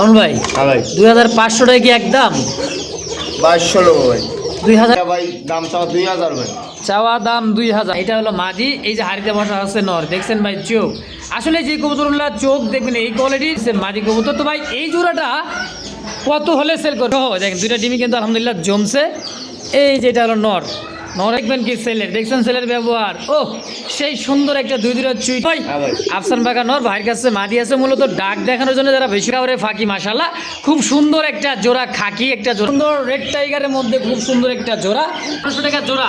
কারণ ভাই হ্যাঁ ভাই 2500 টাকা কি একদম 2200 ভাই 2000 ভাই দাম চাও 2000 ভাই চাওয়া দাম 2000। এটা হলো মাদি, এই যে হাড়িতে বসা আছে নর, দেখছেন ভাই চোখ, আসলে যে কবুতরগুলো চোখ দেখবেন এই কোয়ালিটির মাদি কবুতর। তো ভাই এই জোড়াটা কত হলে সেল করতে হবে? দেখেন দুইটা ডিমই কিন্তু আলহামদুলিল্লাহ জমছে। এই যেটা হলো নর, নর দেখবেন কি সেলের, দেখছেন সেলের ব্যবহার, ও সেই সুন্দর একটা দুইটা চুই ভাই আফসান বাগা নর ভাইয়ের কাছে মাদি আছে মূলত ডাক দেখানোর জন্য, যারা বেশি খাবারে ফাঁকি মাশাআল্লাহ খুব সুন্দর একটা জোড়া, খাকি একটা জোড়া, সুন্দর রেড টাইগারের মধ্যে খুব সুন্দর একটা জোড়া, 500 টাকা জোড়া।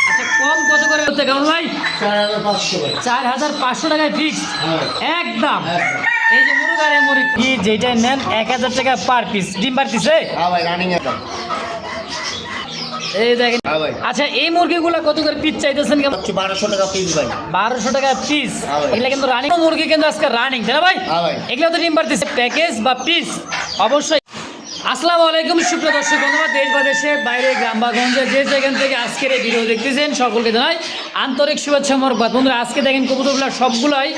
আচ্ছা কম কত করে হচ্ছে কেমন ভাই? 4500 ভাই 4500 টাকায় ফিক্স একদম। এই যে মুরগারে মুরগি যেটাই নেন 1000 টাকা পার পিস, ডিম পার পিসে হ্যাঁ ভাই রানিং একদম। এই দেখেন। হ্যাঁ ভাই আচ্ছা এই মুরগিগুলো কত করে পিস চাইতেছেন? 1200 টাকা পিস ভাই 1200 টাকা পিস। হ্যাঁ ভাই। এগুলা কিন্তু রানিং মুরগি, কিন্তু আজকে রানিং তাই না ভাই? হ্যাঁ ভাই। এগুলো তো ডিম পারতেছে প্যাকেজ বা পিস অবশ্যই। আসসালামু আলাইকুম সুপ্রিয় দর্শক বন্ধুরা, দেশ বা দেশের বাইরে গ্রাম বা গঞ্জে যে যেখান থেকে আজকের এই ভিডিও দেখতেছেন সকলকে জানাই আন্তরিক শুভেচ্ছা মোবারকবাদ। বন্ধুরা আজকে দেখেন কবুতরগুলো সবগুলাই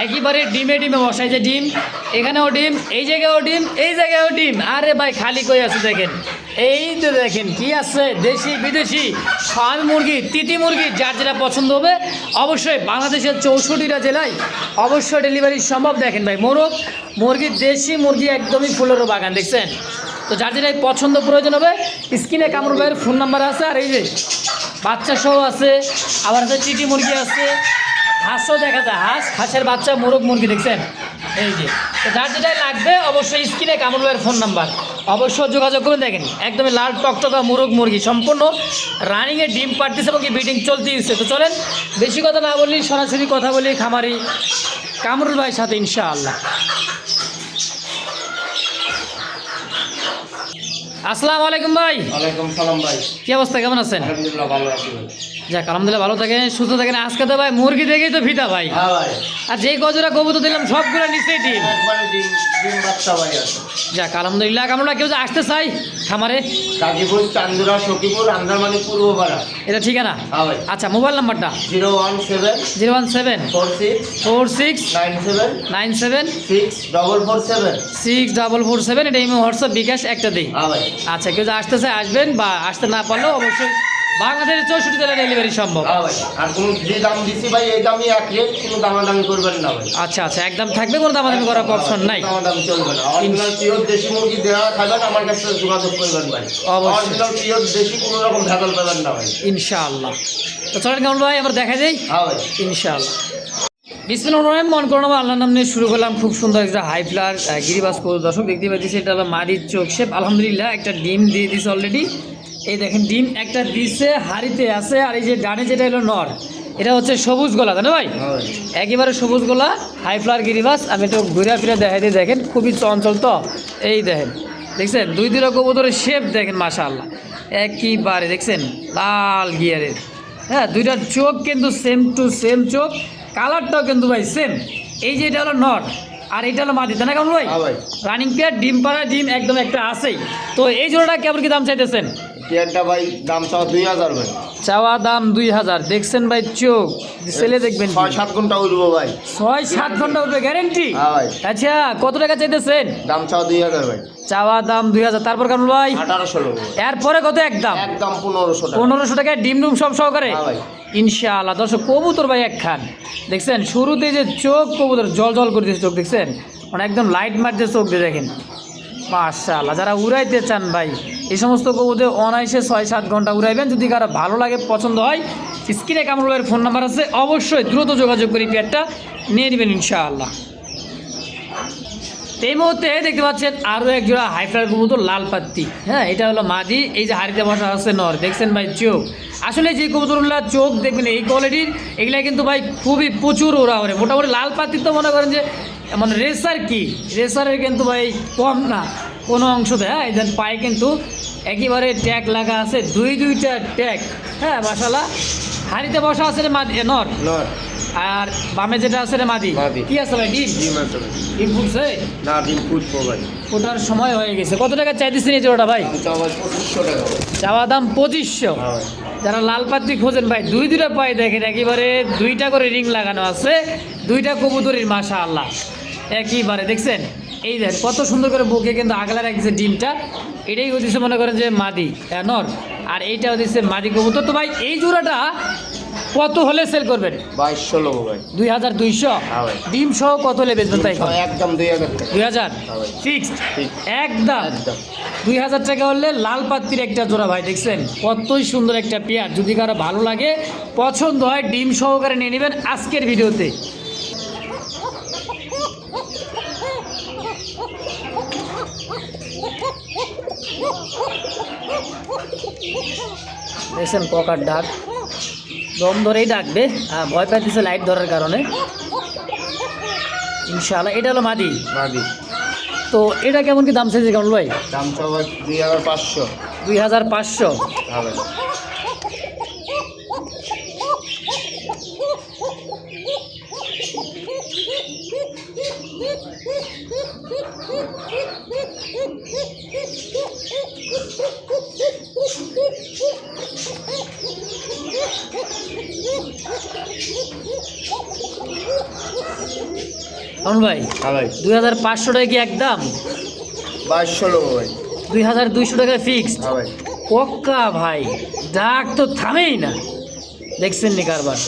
একেবারে ডিমে ডিমে বসায়, যে ডিম এখানেও ডিম, এই জায়গায়ও ডিম, এই জায়গায়ও ডিম। আরে ভাই খালি কই আছে দেখেন, এই তো দেখেন কি আছে, দেশি বিদেশি ফার্ম মুরগি, তিতি মুরগি, যার যেটা পছন্দ হবে অবশ্যই বাংলাদেশের 64টা জেলায় অবশ্যই ডেলিভারি সম্ভব। দেখেন ভাই মোরগ মুরগি, দেশি মুরগি একদমই ফুলেরও বাগান, দেখছেন তো যার যেটাই পছন্দ প্রয়োজন হবে স্ক্রিনে কামরুল ভাইয়ের ফোন নাম্বার আছে। আর এই যে বাচ্চা সহ আছে, আবার আছে চিটি মুরগি আছে, হাঁসও দেখা যায়, হাঁসের বাচ্চা, মোরগ মুরগি, দেখছেন এই যে। তো যার যেটাই লাগবে অবশ্যই স্ক্রিনে কামরুল ভাইয়ের ফোন নাম্বার অবশ্যই যোগাযোগ করে। দেখেন একদমই লাল টকটকা মোরগ মুরগি, সম্পূর্ণ রানিংয়ে ডিম পাড়তেছে এবং বিডিং চলতেইছে। তো চলেন বেশি কথা না বলি, সরাসরি কথা বলি খামারি কামরুল ভাইয়ের সাথে ইনশাআল্লাহ। আসসালামু আলাইকুম ভাই। ওয়ালাইকুম সালাম ভাই। কি অবস্থা, কেমন আছেন? আলহামদুলিল্লাহ ভালো আছি ভাই। যাক আলহামদুলিল্লাহ ভালো থাকেন, সুস্থ থাকেন। আজকে তো ভাই মুরগি দেখেই তো ফিদা ভাই, হ্যাঁ ভাই আর যেই গজরা কবুতর দিলাম সবগুলো নিচেই ডিম। একবারে ডিম ডিম বাচ্চা ভাই আছে। যাক আলহামদুলিল্লাহ। আমরা কেউ যে আসতে চাই খামারে, গাজীপুর, চান্দুরা, সখীপুর, আন্দারমানি, পূর্বপাড়া। এটা ঠিকানা? হ্যাঁ ভাই। আচ্ছা মোবাইল নাম্বারটা 017 017 46 46 97 97 6447। 6447। এটা ইমো হোয়াটসঅ্যাপ বিকাশ একটা দিই। হ্যাঁ ভাই। আচ্ছা কেউ যে আসতে চাই আসবেন, বা আসতে না পারলেও অবশ্যই বাংলাদেশের 64 জেলায় ডেলিভারি সম্ভব। হ্যাঁ ভাই। আর কোন যে দাম দিছি ভাই এই দামই এক রেট, কোনো দামাদামি করবেন না ভাই। আচ্ছা আচ্ছা একদম থাকবে, কোনো দামাদামি করার অপশন নাই। দামাদামি চলবে না। অরিজিনাল পিওর দেশি মুরগি দেওয়া খাবেন, আমার কাছে যোগাযোগ করবেন ভাই। অবশ্যই। অরিজিনাল পিওর দেশি, কোনো রকম ভেজাল পাবেন না ভাই। ইনশাআল্লাহ। তো চলেন কেমন ভাই আমরা দেখা যাই হ্যাঁ ভাই। ইনশাআল্লাহ। বিসমিল্লাহির রহমানির রহিম। মন করোনা আল্লাহর নাম নিয়ে শুরু করলাম। খুব সুন্দর একটা হাই ফ্লার গিরিবাস করে দর্শক দেখতে পাচ্ছি, এটা হলো মাদির চোখ শেপ। আলহামদুলিল্লাহ একটা ডিম দিয়ে দিছে অলরেডি। এই দেখেন ডিম একটা দিছে, হাড়িতে আছে। আর এই যে ডানে যেটা হলো নর, এটা হচ্ছে সবুজ গলা, তাই না ভাই? হ্যাঁ ভাই। একেবারে সবুজ গলা হাই ফ্লার গিরিবাস। আমি একটু ঘুরে ফিরে দেখাই দিই, দেখেন খুবই চঞ্চল তো। এই দেখেন দেখছেন দুই দুটো কবুতরের শেপ দেখেন মাশাআল্লাহ একইবারে, দেখছেন লাল গিয়ারের। হ্যাঁ দুইটার চোখ কিন্তু সেম টু সেম চোখ, কালারটাও কিন্তু ভাই সেম। এই যে এটা হলো নর আর এটা হলো মাদি, তাই না কেমন ভাই? হ্যাঁ ভাই। রানিং পেয়ার, ডিম পাড়া ডিম একদম একটা আছেই। তো এই জোড়াটা কেমন কি দাম চাইতেছেন? টিয়ারটা ভাই দাম চাও 2000 ভাই। চাওয়া দাম 2000। দেখছেন ভাই চোখ, ছেলে দেখবেন 6-7 ঘন্টা উঠবো ভাই। 6-7 ঘন্টা উঠবে গ্যারেন্টি? হ্যাঁ ভাই। আচ্ছা কত টাকা চাইতেছেন? দাম চাও 2000 ভাই। চাওয়া দাম 2000। তারপর কেমন ভাই? 1800 ভাই। এরপরে কত একদম? একদম 1500 টাকা। 1500 টাকায় ডিম ডুম সব সহকারে হ্যাঁ ভাই। ইনশাআল্লাহ। দর্শক কবুতর ভাই একখান দেখছেন, শুরুতে যে চোখ কবুতর জল জল করে দিয়েছে চোখ, দেখছেন মানে একদম লাইট মারছে চোখ দিয়ে, দেখেন মাশাআল্লাহ। যারা উড়াইতে চান ভাই এই সমস্ত কবুতর অনায়াসে 6-7 ঘন্টা উড়াইবেন। যদি কারো ভালো লাগে পছন্দ হয় স্ক্রিনে কামরুল ভাইয়ের ফোন নাম্বার আছে, অবশ্যই দ্রুত যোগাযোগ করে পেয়ারটা নিয়ে নেবেন ইনশাআল্লাহ। এই মুহূর্তে দেখতে পাচ্ছেন আরও এক জোড়া হাইফ্লার কবুতর লাল পাত্তি। হ্যাঁ এটা হলো মাদি, এই যে হাড়িতে বসা আছে নর, দেখছেন ভাই চোখ। আসলে যে কবুতরগুলো চোখ দেখবেন এই কোয়ালিটির, এগুলা কিন্তু ভাই খুবই প্রচুর ওরা ওরে। মোটামুটি লাল পাত্তি তো মনে করেন যে মানে রেসার, কি রেসারের কিন্তু ভাই কম না কোনো অংশতে। হ্যাঁ এই পায়ে কিন্তু একেবারে ট্যাগ লাগা আছে, দুইটা ট্যাগ। হ্যাঁ মাশাআল্লাহ। হাড়িতে বসা আছে রে মাদি নর, নর। আর বামে যেটা আছে রে মাদি। মাদি। কি আছে ভাই? ডিম ডিম আছে ভাই। ডিম ফুটছে? না ডিম ফুটবো ভাই। ওটার সময় হয়ে গেছে। কত টাকা চাইতেছেন এই জোড়াটা ভাই? দাম চাও ভাই 2500 টাকা ভাই। চাওয়া দাম 2500। হ্যাঁ ভাই। যারা লাল পাত্রি খোঁজেন ভাই দুইটা পায়ে দেখেন একেবারে দুইটা করে রিং লাগানো আছে, দুইটা কবুতরের মাশাআল্লাহ একইবারে, দেখছেন এই দেখ কত সুন্দর করে বুকে কিন্তু আগলা রাখছে ডিমটা, এটাই হচ্ছে মনে করেন যে মাদি নর, আর এইটা হচ্ছে মাদি কবুতর। তো ভাই এই জোড়াটা কত হলে সেল করবেন? 2200 লোক ভাই। 2200 হ্যাঁ ভাই। ডিম সহ কত হলে বেচবেন তাই? একদম 2000 টাকা। 2000 হ্যাঁ ভাই। ফিক্সড ঠিক। একদম একদম 2000 টাকা হলে লাল পাত্তির একটা জোড়া ভাই, দেখছেন কতই সুন্দর একটা পেয়ার। যদি কারো ভালো লাগে পছন্দ হয় ডিম সহকারে নিয়ে নেবেন আজকের ভিডিওতে। দেখছেন ককার ডাক, দম ধরেই ডাকবে, ভয় পাইতেছে লাইট ধরার কারণে। ইনশাআল্লাহ এটা হলো মাদি। মাদি। তো এটা কেমন কি দাম চাইছে কেমন ভাই? দাম চাও ভাই 2500। 2500। হ্যাঁ ভাই। কেমন ভাই? হ্যাঁ ভাই। 2500 টাকা কি একদম? 2200 লোক ভাই। 2200 টাকা ফিক্সড। হ্যাঁ ভাই। পক্কা ভাই, ডাক তো থামেই না, দেখছেন নি কারবার।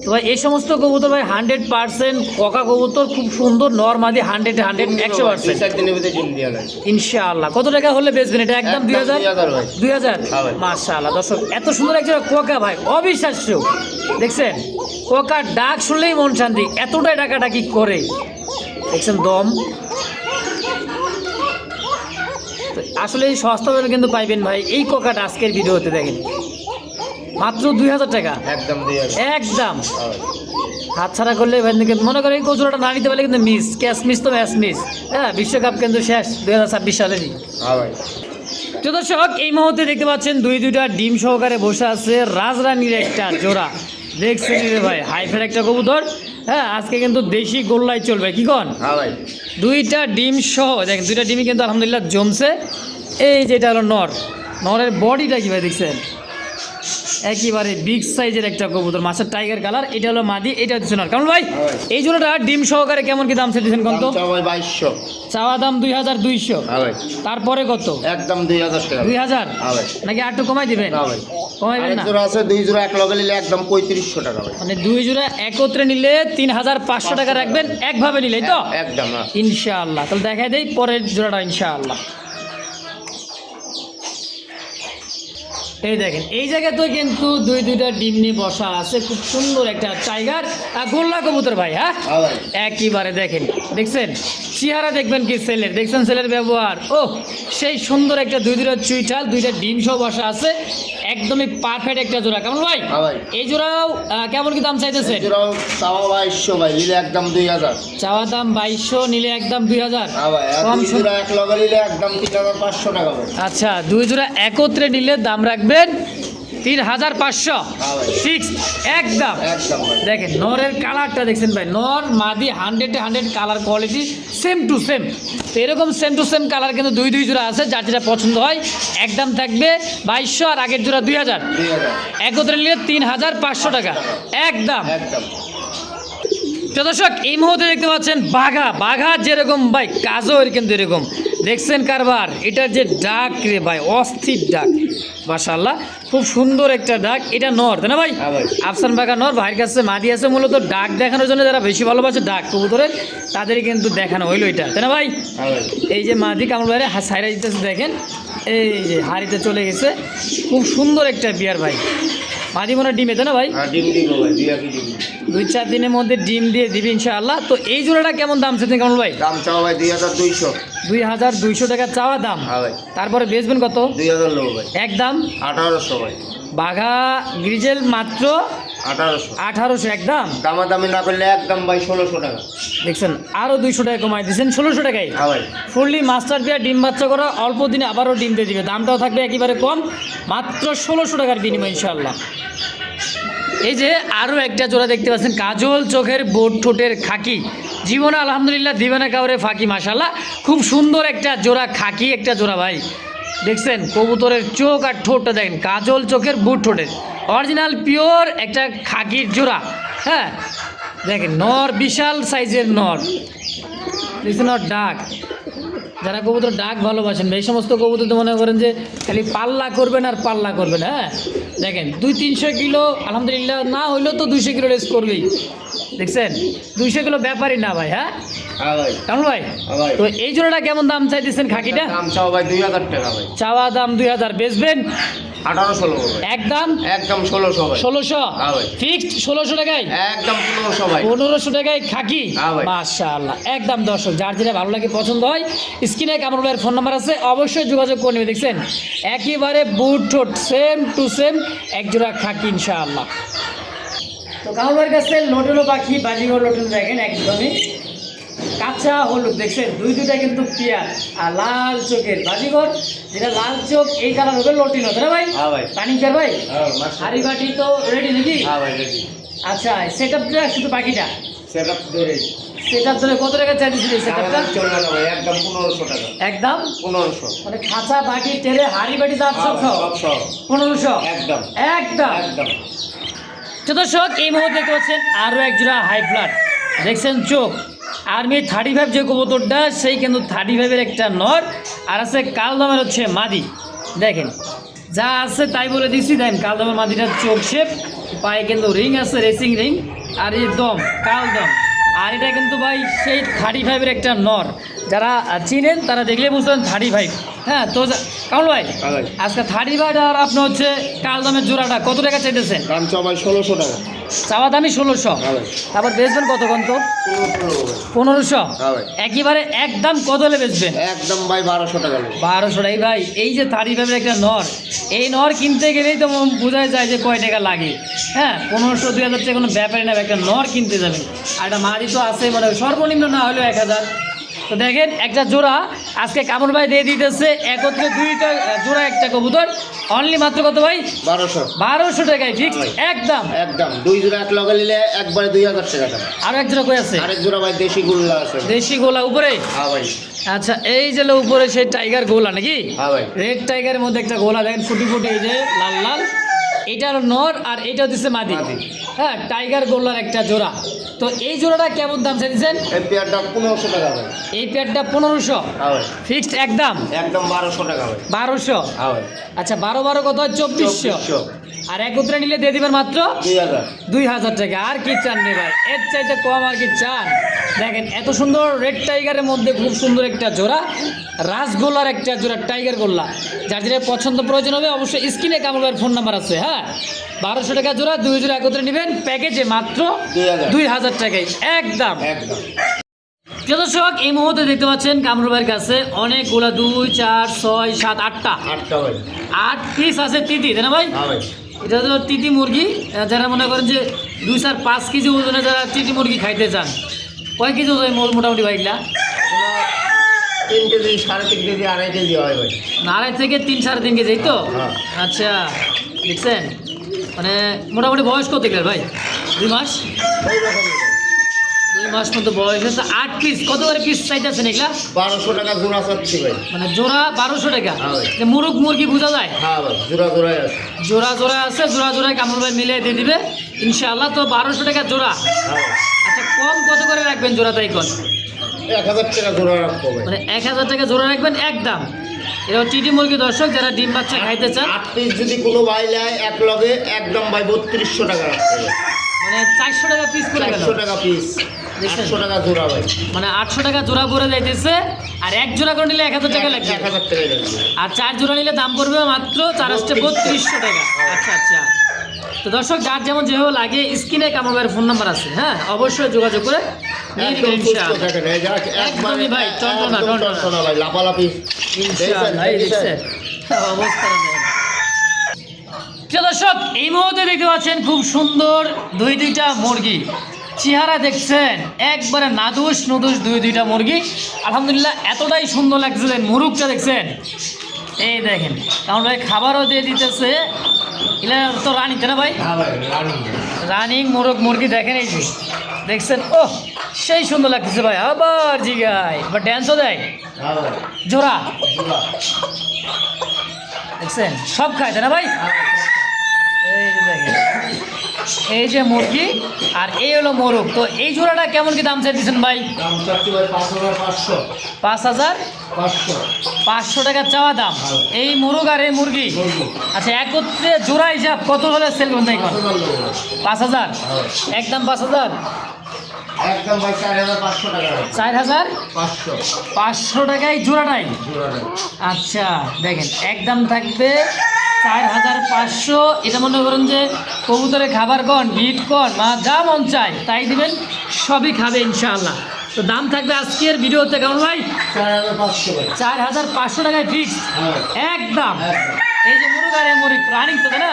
তো ভাই এই সমস্ত কবুতর ভাই 100% পকা কবুতর, খুব সুন্দর নরমাদি 100 100%। 2-4 দিনের ভিতরে ডিম দিয়ে লাগে। ইনশাআল্লাহ। কত টাকা হলে বেচবেন এটা? একদম 2000। 2000 ভাই। 2000 হ্যাঁ ভাই। মাশাআল্লাহ। দর্শক এত সুন্দর একটা কোকা ভাই, অবিশ্বাস্য, দেখছেন কোকার ডাক শুনলেই মন শান্তি, এতটাই ডাকাডাকি করে, দেখছেন দম। তো আসলে এই সস্তা দামে কিন্তু পাইবেন ভাই এই কোকাটা আজকের ভিডিওতে, দেখেন মাত্র 2000 টাকা একদম 2000। একদম। হ্যাঁ ভাই। হাত ছাড়া করলে ভাই মনে করেন এই কচুরাটা না নিতে পারলে কিন্তু মিস, ক্যাশ মিস তো ম্যাচ মিস। হ্যাঁ, বিশ্বকাপ কিন্তু শেষ 2026 সালেরই। হ্যাঁ ভাই। তো দর্শক এই মুহূর্তে দেখতে পাচ্ছেন দুইটা ডিম সহকারে বসে আছে রাজরানীর একটা জোড়া, দেখছেন রে ভাই হাইফের একটা কবুতর। হ্যাঁ, আজকে কিন্তু দেশি গোল্লাই চলবে, কি কন? হ্যাঁ ভাই। দুইটা ডিম সহ দেখেন, দুইটা ডিমই কিন্তু আলহামদুলিল্লাহ জমছে। এই যেটা হলো নরের বডিটা কি ভাই দেখছেন, একেবারে বিগ সাইজের একটা কবুতর, মাছের টাইগার কালার। এটা হলো মাদি, এটা হচ্ছে নর। কেমন ভাই এই জোড়াটা ডিম সহকারে কেমন কি দাম দিচ্ছেন কত? দাম চাও ভাই 2200। চাওয়া দাম 2200। হ্যাঁ ভাই। তারপরে কত? একদম 2000 টাকা। 2000 হ্যাঁ ভাই। নাকি আর একটু কমাই দিবেন? না ভাই। কমাইবেন না? আরেক জোড়া আছে, 2 জোড়া এক লগে নিলে একদম 3500 টাকা ভাই। মানে 2 জোড়া একত্রে নিলে 3500 টাকা রাখবেন একভাবে নিলেই তো? একদম না। ইনশাআল্লাহ। তাহলে দেখাই দেই পরের জোড়াটা ইনশাআল্লাহ। এই দেখেন এই জায়গাতে কিন্তু দুইটা ডিম নিয়ে বসা আছে, খুব সুন্দর একটা টাইগার গোল্লা কবুতর ভাই। হ্যাঁ হ্যাঁ ভাই। একেবারে দেখেন, দেখছেন চেহারা দেখবেন কি ছেলের, দেখছেন ছেলের ব্যবহার, ও সেই সুন্দর একটা দুইটা চুইঠাল, দুইটা ডিম সহ বসা আছে, একদমই পারফেক্ট একটা জোড়া। কেমন ভাই হ্যাঁ ভাই। এই জোড়াও কেমন কি দাম চাইতেছেন? জোড়াও চাওয়া 2200 ভাই, নিলে একদম 2000। চাওয়া দাম 2200, নিলে একদম 2000। হ্যাঁ ভাই। আর কম 2 জোড়া এক লগে নিলে একদম 3500 টাকা ভাই। আচ্ছা, 2 জোড়া একত্রে নিলে দাম রাখবেন 3500 হ্যাঁ ভাই। ফিক্সড একদম। একদম ভাই। দেখেন নরের কালারটা দেখছেন ভাই, নর মাদি 100 colour quality same to same. তো এরকম সেম টু সেম কালার কিন্তু দুই জোড়া আছে, যার যেটা পছন্দ হয় একদম থাকবে 2200, আর আগের জোড়া 2000, 2000। একত্রে নিলে 3500 টাকা একদম। একদম। তো দর্শক এই মুহূর্তে দেখতে পাচ্ছেন বাঘা যেরকম ভাই কাজও কিন্তু এরকম, দেখছেন কারবার। এটার যে ডাক রে ভাই, অস্থির ডাক, মাশাআল্লাহ খুব সুন্দর একটা ডাক। এটা নর তাই না ভাই? হ্যাঁ ভাই। আফসান বাঘা নর, ভাইয়ের কাছে মাদি আছে। মূলত ডাক দেখানোর জন্য যারা বেশি ভালোবাসে ডাক কবুতরের, তাদেরই কিন্তু দেখানো হইলো এটা, তাই না ভাই? হ্যাঁ ভাই। এই যে মাদি কামল ভাইরে সাইরা দিতেছে, দেখেন এই যে হাড়িতে চলে গেছে, খুব সুন্দর একটা বিয়ার ভাই। মাদি মনে হয় ডিমে তাই না ভাই? হ্যাঁ ডিম দিব ভাই, 2 ডিম। 2-4 দিনের মধ্যে ডিম দিয়ে দিবি ইনশাআল্লাহ। তো এই জোড়াটা কেমন দাম চাচ্ছেন কেমন ভাই? দাম চাওয়া ভাই 2200। 2200 টাকা চাওয়া দাম। হ্যাঁ ভাই। তারপরে বেচবেন কত? 2000 লোক ভাই। একদম 1800 ভাই। বাঘা গ্রিজেল মাত্র 1800। 1800 একদম। দামাদামি না করলে একদম ভাই 1600 টাকা। দেখছেন আরও 200 টাকা কমাই দিয়েছেন, 1600 টাকায় হ্যাঁ ভাই। ফুললি মাস্টার পেয়ার ডিম বাচ্চা করা, অল্প দিনে আবারও ডিম দিয়ে দিবে, দামটাও থাকবে একেবারে কম, মাত্র 1600 টাকার বিনিময় ইনশাআল্লাহ। এই যে আরও একটা জোড়া দেখতে পাচ্ছেন, কাজল চোখের বোট ঠোঁটের খাকি, জীবনে আলহামদুলিল্লাহ দিবে না কাউরে ফাঁকি, মাশাআল্লাহ খুব সুন্দর একটা জোড়া, খাকি একটা জোড়া ভাই। দেখছেন কবুতরের চোখ আর ঠোঁটটা দেখেন, কাজল চোখের বুট ঠোঁটের অরিজিনাল পিওর একটা খাকির জোড়া। হ্যাঁ দেখেন নর বিশাল সাইজের নর, দেখছেন ওর ডাক, যারা কবুতর ডাক ভালোবাসেন এই সমস্ত কবুতর তো মনে করেন যে খালি পাল্লা করবেন আর পাল্লা করবেন। হ্যাঁ দেখেন 200-300 কিলো আলহামদুলিল্লাহ, না হইলেও তো 200 কিলো রেস করবেই। দেখছেন 200 কিলো ব্যাপারই না ভাই। হ্যাঁ হ্যাঁ ভাই, কেমন ভাই? হ্যাঁ ভাই। তো এই জোড়াটা কেমন দাম চাইতেছেন খাকিটা? দাম চাও ভাই 2000 টাকা ভাই। চাওয়া দাম 2000, বেচবেন 1800 ভাই। একদম একদম 1600 ভাই। 1600 হ্যাঁ ভাই। ফিক্সড 1600 টাকায়, একদম 1500 ভাই। 1500 টাকায় খাকি। হ্যাঁ ভাই। মাশাআল্লাহ, একদম দর্শক যার যেটা ভালো লাগে পছন্দ হয় স্ক্রিনে কামরুল ভাইয়ের ফোন নাম্বার আছে, অবশ্যই যোগাযোগ করে নেবে। দেখছেন একেবারে বুট ঠোঁট সেম টু সেম এক জোড়া খাকি ইনশাআল্লাহ। তো কামরুল ভাইয়ের কাছে লোটেলো পাখি বাজিগর লোটেল দেখেন একদমই কাঁচা হলুদ। দেখছেন দুইটা কিন্তু পিয়ার আর লাল চোখের বাজিগর, যেটা লাল চোখ এই কালার হবে লটিন হবে না ভাই? হ্যাঁ ভাই। পানিকার ভাই হ্যাঁ মাশাআল্লাহ। হাড়ি বাটি তো রেডি নাকি? হ্যাঁ ভাই রেডি। আচ্ছা সেটআপটা শুধু পাখিটা সেটআপ ধরে সেটআপ ধরে কত টাকা চাইছিল সেটআপটা? চলে না ভাই, একদম 1500 টাকা। একদম 1500 মানে খাঁচা বাটি তেলে হাড়ি বাটি দাঁত সব সব সব 1500 একদম একদম। একদম। তো দর্শক এই মুহূর্তে দেখতে পাচ্ছেন আরও এক জোড়া হাই ফ্লাট। দেখছেন চোখ আর্মি 35 যে কবুতরটা সেই কিন্তু 35-এর একটা নর, আর আছে কালদমের হচ্ছে মাদি। দেখেন যা আছে তাই বলে দিচ্ছি। দেখেন কালদমের মাদিটার চোখ শেপ, পায়ে কিন্তু রিং আছে রেসিং রিং, আর এই দম কালদম। আর এটা কিন্তু ভাই সেই 35-এর একটা নর, যারা চিনেন তারা দেখলে বুঝতেন 35। হ্যাঁ তো কামরুল ভাই হ্যাঁ ভাই। আজকে 35 আর আপনার হচ্ছে কালদমের জোড়াটা কত টাকা চাইতেছেন? দাম চাও ভাই 1600 টাকা। চাওয়া দামি 1600, হ্যাঁ ভাই। তারপর বেচবেন কত কত? 1500। হ্যাঁ ভাই। একেবারে একদম কত হলে বেচবেন? একদম ভাই 1200 টাকা নেবে। 1200 টাকা। ভাই এই যে 35-এর একটা নর, এই নর কিনতে গেলেই তো বোঝা যায় যে কয় টাকা লাগে। হ্যাঁ 1500-2000 টাকা কোনো ব্যাপারই না, একটা নর কিনতে যাবে। আর একটা মাদি তো আছে মানে সর্বনিম্ন না হলেও 1000। তো দেখেন একটা জোড়া আজকে কামরুল ভাই দিয়ে দিতেছে একত্রে দুইটা জোড়া একটা কবুতর অনলি মাত্র কত ভাই? 1200 টাকায় ফিক্স একদম। একদম 2 জোড়া এক লগে নিলে একবারে 2000 টাকা দাম। আর এক জোড়া কই আছে? আরেক জোড়া ভাই দেশি গুল্লা আছে। দেশি গোলা উপরে? হ্যাঁ ভাই। আচ্ছা এই যে উপরে সেই টাইগার গোলা নাকি? হ্যাঁ ভাই। রেড টাইগারের মধ্যে একটা গোলা দেখেন ফুটি ফুটি, এই যে লাল লাল, এটা হলো নর আর এটা হচ্ছে মাদি। মাদি। হ্যাঁ টাইগার গোলার একটা জোড়া। তো এই জোড়াটা কেমন দাম চাইছেন? এই পেয়ারটা 1500 টাকা ভাই। এই পেয়ারটা 1500 হ্যাঁ ভাই। ফিক্সড একদম একদম 1200 টাকা ভাই। 1200। হ্যাঁ ভাই। আচ্ছা 12 কত হয়? 2400। আর একত্রে নিলে দিয়ে দিবেন মাত্র 2000। 2000 টাকা। আর কি চান রে ভাই, এর চাইতে কম আর কি চান? দেখেন এত সুন্দর রেড টাইগারের মধ্যে খুব সুন্দর একটা জোড়া, রাসগোল্লার একটা জোড়া টাইগার গোল্লা। যার যেটা পছন্দ প্রয়োজন হবে অবশ্যই স্ক্রিনে কামরুল ভাইয়ের ফোন নাম্বার আছে। হ্যাঁ 1200 টাকা জোড়া, 2 জোড়া একত্রে নেবেন প্যাকেজে মাত্র 2000 টাকায় একদম। একদম। প্রিয় দর্শক এই মুহূর্তে দেখতে পাচ্ছেন কামরুল ভাইয়ের কাছে অনেকগুলা 2, 4, 6, 7, 8টা 8টা ভাই। 8 পিস আছে তিতি, তাই না ভাই? হ্যাঁ ভাই। এটা তো তিতি মুরগি, যারা মনে করেন যে 2-5 কেজি ওজনে যারা তিতি মুরগি খাইতে চান, কয় কেজি ওজন মোটামুটি ভাইগুলা? 3 কেজি 3.5 কেজি 2.5 কেজি হয় ভাই। 2.5 থেকে 3-3.5 কেজি, এই তো? হ্যাঁ। আচ্ছা দেখছেন মানে মোটামুটি বয়স কত গেল ভাই? 2 মাস? ওই রকমই ভাই। 2 মাস মতো বয়স হচ্ছে। 8 পিস কত করে পিস চাইতেছেন এগুলা? 1200 টাকা জোড়া চাচ্ছি ভাই। মানে জোড়া 1200 টাকা। হ্যাঁ ভাই। যে মুরগ মুরগি বোঝা যায়? হ্যাঁ ভাই জোড়া জোড়াই আছে। জোড়া আছে, জোড়ায় কামরুল ভাই মিলিয়ে দিয়ে দিবে ইনশাআল্লাহ। তো 1200 টাকা জোড়া। হ্যাঁ ভাই। আচ্ছা কম কত করে রাখবেন জোড়া তাই কোন? 1000 টাকা জোড়া রাখবো ভাই। মানে 1000 টাকা জোড়া রাখবেন একদম। এটা টিটি মুরগি দর্শক যারা ডিম বাচ্চা খাইতে চান, 8 পিস যদি কোনো ভাই নেয় এক লগে একদম ভাই 3200 টাকা রাখতে হবে। মানে 400 টাকা পিস পড়ে গেল। 400 টাকা পিস, দেখছেন? 800 টাকা জোড়া ভাই। মানে 800 টাকা জোড়া পড়ে যাইতেছে। আর এক জোড়া করে নিলে 1000 টাকা লাগবে। 1000 টাকা লাগবে। আর 4 জোড়া নিলে দাম পড়বে মাত্র 3200 টাকা। আচ্ছা আচ্ছা। তো দর্শক যার যেমন যেভাবে লাগে স্ক্রিনে কামরুল ভাইয়ের ফোন নাম্বার আছে। হ্যাঁ অবশ্যই যোগাযোগ করে নিয়ে একদম নেবেন সুস্থ ইনশাআল্লাহ। দেখেন এই যে একদমই ভাই, টনটনা, একদম টনটনা। টনটনা ভাই, লাফালাফি। ইনশাআল্লাহ, এই দেখছেন অবস্থা দেখেন। প্রিয় দর্শক এই মুহূর্তে দেখতে পাচ্ছেন খুব সুন্দর দুইটা মুরগি, চেহারা দেখছেন একবারে নাদুস নুদুস দুইটা মুরগি। আলহামদুলিল্লাহ এতটাই সুন্দর লাগছে, মুরগটা দেখছেন এই দেখেন কারণ ভাই খাবারও দিয়ে দিতেছে। এগুলা তো রানিতে না ভাই? হ্যাঁ ভাই রানিং। রানিং মুরগি দেখেন এই যে দেখছেন, ও সেই সুন্দর লাগতেছে ভাই। আবার জিগায় বা ড্যান্সও দেয়। হ্যাঁ ভাই জোড়া জোড়া। দেখছেন সব খায় তাই না ভাই? এই যে দেখেন, এই যে মুরগি আর এই হলো মোরগ। তো এই জোড়াটা কেমন কি দাম চাইতেছেন ভাই? দাম চাচ্ছি ভাই 5,500। 5,500 টাকা চাওয়া দাম এই মোরগ আর এই মুরগি। আচ্ছা, একত্রে জোড়া হিসাব কত হলে সেল করতে এখন? 5,000, একদম 5,000। একদম ভাই 4,500 টাকা। 4,500 টাকায় জোড়াটাই। আচ্ছা দেখেন, একদম থাকবে 4,500। এটা মনে করেন যে কবুতরে খাবার কন, ভিট কন, মা যা মন চায় তাই দিবেন, সবই খাবে ইনশাআল্লাহ। তো দাম থাকবে আজকের ভিডিওতে কেমন ভাই? 4,500 ভাই। 4,500 টাকায় ফিক্স একদম। এই যে মুরগ আর এই মুরগ রানিং তো, তাই না?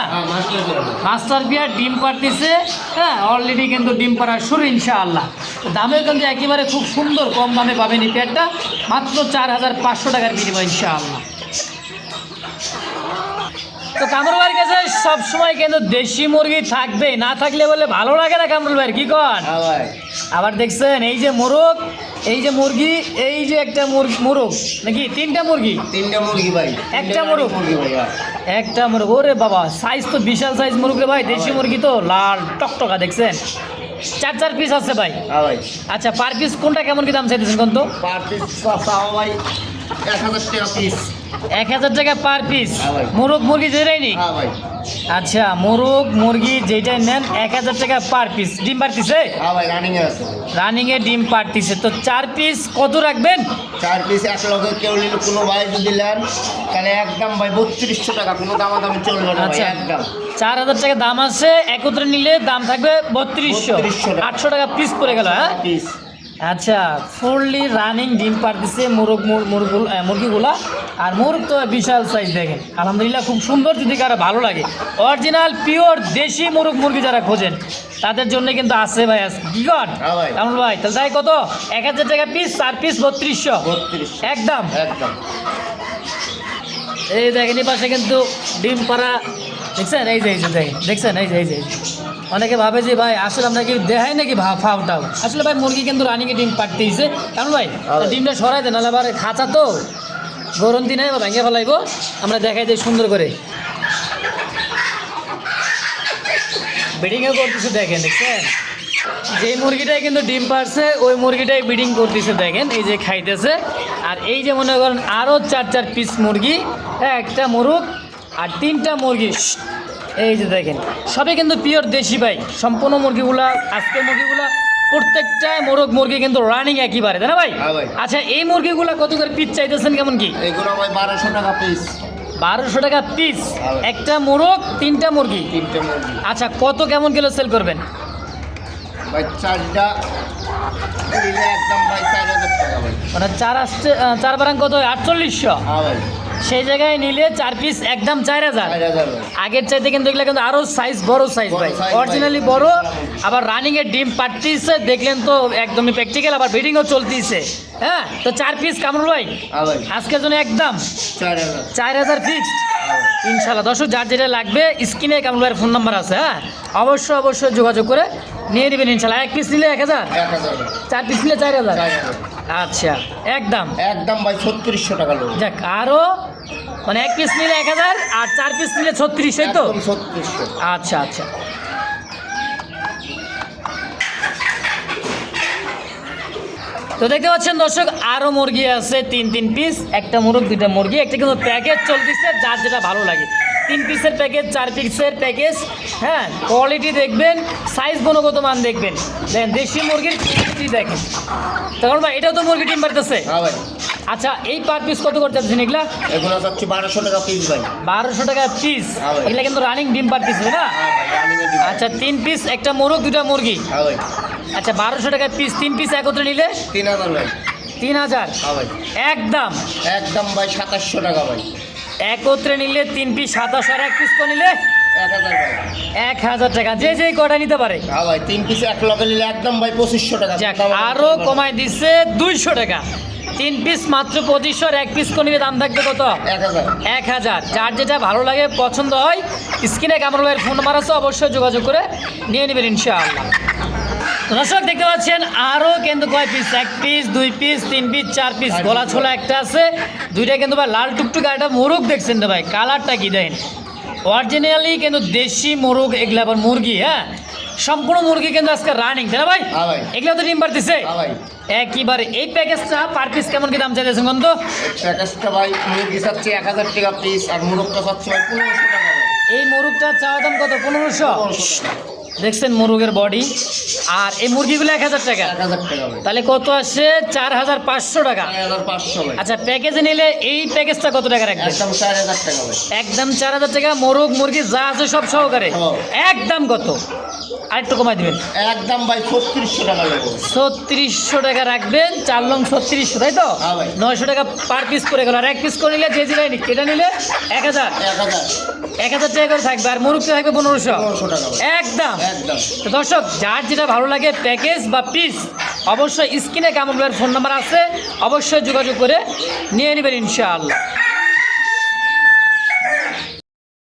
মাস্টার বিয়ার ডিম পাড়তেছে, হ্যাঁ অলরেডি কিন্তু ডিম পাড়ার শুরু ইনশাআল্লাহ। তো দামেও কিন্তু একেবারে খুব সুন্দর কম দামে পাবেন এই পেয়ারটা, মাত্র 4,500 টাকার বিনিময় ইনশাআল্লাহ। তো কামরুল ভাইয়ের কাছে সবসময় কিন্তু দেশি মুরগি থাকবে, না থাকলে বলে ভালো লাগে না কামরুল ভাইয়ের, কি কন? আবার দেখছেন এই যে মোরগ, এই যে মুরগি, এই যে একটা মোরগ নাকি তিনটা মুরগি? তিনটা মুরগি ভাই। একটা মোরগ? মুরগি ভাই একটা মোরগ। ওরে বাবা, সাইজ তো বিশাল সাইজ মুরগ রে ভাই। দেশি মুরগি তো লাল টকটকা, দেখছেন 4 পিস আছে ভাই। ভাই। আচ্ছা, পার পিস কোনটা কেমন কি দাম চাইতেছেন কোন? তো পার পিস চাও ভাই 1,000 টাকা পিস। 1,000 টাকা পার পিস। ভাই। মোরগ মুরগি যেটাই নি? ভাই। আচ্ছা, মোরগ মুরগি যেটাই নেন 1,000 টাকা পার পিস। ডিম পারতিছে? ভাই রানিং এ আছে। রানিং এ ডিম পারতিছে। তো 4 পিস কত রাখবেন? 4 পিস 1 লক্ষ কেউ নিলে কোনো ভাই যদি নেন তাহলে একদম ভাই 3200 টাকা, কোনো দামাদামি চলবে না ভাই, আচ্ছা, একদম 4,000 টাকা দাম আছে, একত্রে নিলে দাম থাকবে 3200। 800 টাকা পিস পড়ে গেল। হ্যাঁ পিস। আচ্ছা, ফুললি রানিং ডিম পারতেছে মুরগিগুলা। আর মুরগ তো বিশাল সাইজ, দেখেন আলহামদুলিল্লাহ খুব সুন্দর। যদি কারো ভালো লাগে অরিজিনাল পিওর দেশি মুরগি যারা খোঁজেন তাদের জন্য কিন্তু আছে ভাই আজকে। কি কর কামরুল ভাই? তাহলে তাই কত? 1,000 টাকা পিস, 4 পিস 3200 একদম। একদম। এই দেখেন এই পাশে কিন্তু ডিম পাড়া, দেখছেন? এই যে দেখছেন, এই যে অনেকে ভাবে যে ভাই আসলে আপনাকে দেখায় নাকি ফাউটাও। আসলে ভাই মুরগি কিন্তু রানিংয়ে ডিম পাড়তেইছে। কারণ ভাই ডিমটা সরাই দেন, নাহলে আবার খাঁচা তো গরন্তি নেই, বা ভেঙে ফেলাইব। আমরা দেখাই দিই সুন্দর করে। ব্রিডিংও করতেছে, দেখেন দেখছেন যে মুরগিটাই কিন্তু ডিম পারছে ওই মুরগিটাই ব্রিডিং করতেছে, দেখেন এই যে খাইতেছে। আর এই যে মনে করেন আরও 4 পিস মুরগি, একটা মোরগ আর 3টা মুরগি। এই যে দেখেন সবই কিন্তু পিওর দেশি ভাই। সম্পূর্ণ মুরগিগুলা, আজকের মুরগিগুলা প্রত্যেকটা মুরগি কিন্তু রানিং একেবারে, তাই না ভাই? আচ্ছা, এই মুরগিগুলা কত করে পিস চাইতেছেন কেমন কি? এগুলো ভাই 1200 টাকা পিস। 1200 টাকা পিস, একটা মোরগ 3টা মুরগি। আচ্ছা, কত কেমন কিলো সেল করবেন ভাই? 4টা নিলে একদম ভাই 4,000 টাকা ভাই। মানে 4 বারাং কত হয়? 4800। ভাই। সেই জায়গায় নিলে 4 পিস একদম 4,000। আগের চাইতে কিন্তু এগুলো কিন্তু আরো সাইজ বড় সাইজ ভাই, অরিজিনালি বড়। আবার রানিং এর ডিম পাড়তেছে, দেখলেন তো একদমই প্র্যাকটিক্যাল। আবার ব্রিডিংও চলতেছে। হ্যাঁ, তো 4 পিস কামরুল ভাই আজকের জন্য একদম 4,000 ফিক্সড ইনশাল্লাহ। দর্শক, যার যেটা লাগবে স্ক্রিনে কামরুল ভাইয়ের ফোন নাম্বার আছে, হ্যাঁ অবশ্যই যোগাযোগ করে নিয়ে নেবেন ইনশাল্লাহ। 1 পিস নিলে 1,000, 4 পিস নিলে 4,000। আচ্ছা, একদম ভাই 3600 টাকা লোক। যাক, আরও মানে 1 পিস নিলে 1,000 আর 4 পিস নিলে 3600, তো 3600। আচ্ছা। তো দেখতে পাচ্ছেন দর্শক, আরও মুরগি আছে 3 পিস, একটা মোরগ 2টা মুরগি। একটা কিন্তু প্যাকেজ চলতেছে, যার যেটা ভালো লাগে। 3 পিসের প্যাকেজ, 4 পিসের প্যাকেজ। হ্যাঁ, কোয়ালিটি দেখবেন, সাইজ গুণগত মান দেখবেন। দেখেন দেশি মুরগির কোয়ালিটি দেখেন। তখন ভাই এটাও তো মুরগি ডিম পারতেছে। আচ্ছা, এই পার পিস কত করতে চাচ্ছেন এগুলা? এগুলো হচ্ছে 1200 টাকা পিস ভাই। 1200 টাকা পিস। এগুলা কিন্তু রানিং ডিম পারতেছে না? আচ্ছা, 3 পিস, একটা মোরগ 2টা মুরগি। আচ্ছা, 1200 টাকা পিস, 3 পিস একত্রে নিলে 3000 ভাই। 3000 একদম ভাই 2700 টাকা ভাই। একত্রে নিলে 3 পিস 27, আর 1 পিস করে নিলে 1000 টাকা। যে কটা নিতে পারে। ভাই 3 পিস 1 লগে নিলে একদম ভাই 2500 টাকা। আরো কমাই দিচ্ছে 200 টাকা। 3 পিস মাত্র 2500, আর 1 পিস করে নিলে দাম থাকবে কত? 1000। যার যেটা ভালো লাগে পছন্দ হয় স্ক্রিনে কামরুল ভাইয়ের ফোন নাম্বার আছে, অবশ্যই যোগাযোগ করে নিয়ে নেবেন ইনশাআল্লাহ। দর্শক, দেখতে পাচ্ছেন আরও কিন্তু কয় piece? 1 piece, 2 piece, 3 piece, 4 piece. গলা ছোলা একটা আছে, 2টা কিন্তু ভাই লাল টুকটুক। একটা মোরগ দেখছেন রে ভাই, কালারটা কি দেখেন, অরিজিনালি কিন্তু দেশি মোরগ এগুলো আবার মুরগি, হ্যাঁ সম্পূর্ণ মুরগি কিন্তু আজকে রানিং, তাই না ভাই? হ্যাঁ ভাই। এগুলো তো ডিম পারতেছে হ্যাঁ ভাই। একইবারে। এই প্যাকেজটা পার পিস কেমন কি দাম চাইতেছেন কোন তো? প্যাকেজটা ভাই মুরগি চাচ্ছে 1000 টাকা পিস, আর মোরগটা চাচ্ছে ভাই 1500 টাকা ভাই। এই মোরগটার চাওয়া দাম কত? 1500। 1500 টাকা। দেখছেন মোরগের বডি, আর এই মুরগিগুলো 1000 টাকা, 1000 টাকা ভাই। তাহলে কত আসে? 4500 টাকা। 4500 ভাই। আচ্ছা প্যাকেজে নিলে এই প্যাকেজটা কত টাকা রাখবে? একদম 4000 টাকা ভাই। একদম 4000 টাকা, মোরগ মুরগি যা আছে সব সহকারে। হ্যাঁ। একদম কত? আরেকটু কমাই দিবেন। একদম ভাই 3600 টাকা লাগবে। 3600 টাকা রাখবেন, 4 লং 3600, তাই তো? হ্যাঁ ভাই। 900 টাকা পার পিস করে গেল। আর এক পিস করে নিলে যে জিরাই নিক, এটা নিলে 1000 1000 টাকা করে থাকবে, আর মুরগটা থাকবে 1500 1500 টাকা ভাই। একদম। একদম। তো দর্শক, যার যেটা ভালো লাগে প্যাকেজ বা পিস, অবশ্যই স্ক্রিনে কামরুলের ফোন নাম্বার আছে, অবশ্যই যোগাযোগ করে নিয়ে নেবেন ইনশাআল্লাহ।